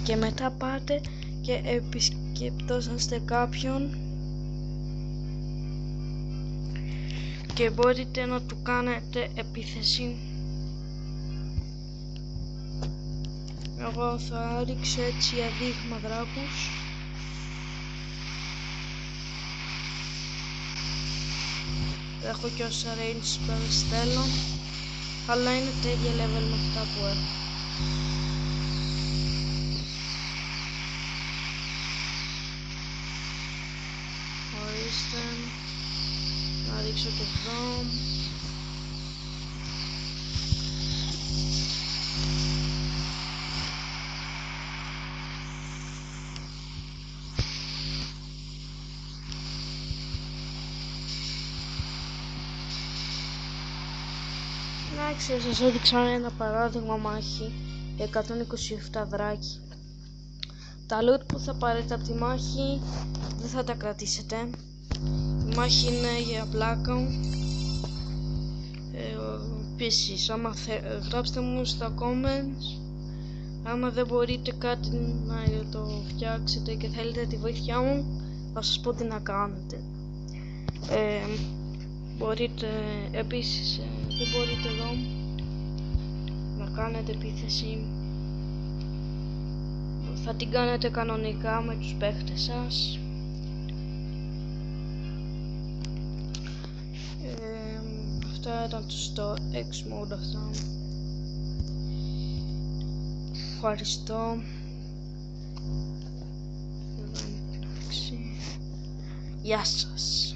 και μετά πάτε και επισκεπτόσαστε κάποιον και μπορείτε να του κάνετε επίθεση. Εγώ θα ρίξω έτσι αδείγμα δράκους. Έχω και όσα range spells θέλω, αλλά είναι τέλεια level με αυτά που έχω. Ορίστε, να ρίξω και εδώ. Εντάξει, σας έδειξα ένα παράδειγμα μάχη 127 δράκη. Τα loot που θα πάρετε από τη μάχη δεν θα τα κρατήσετε. Η μάχη είναι για πλάκα. Επίσης, άμα γράψτε μου στα comments άμα δεν μπορείτε κάτι να το φτιάξετε και θέλετε τη βοήθειά μου, θα σας πω τι να κάνετε. Μπορείτε επίσης, δεν μπορείτε εδώ να κάνετε επίθεση, θα την κάνετε κανονικά με τους παίχτες σας. Αυτά ήταν στο X mode αυτά. Ευχαριστώ. Γεια σας.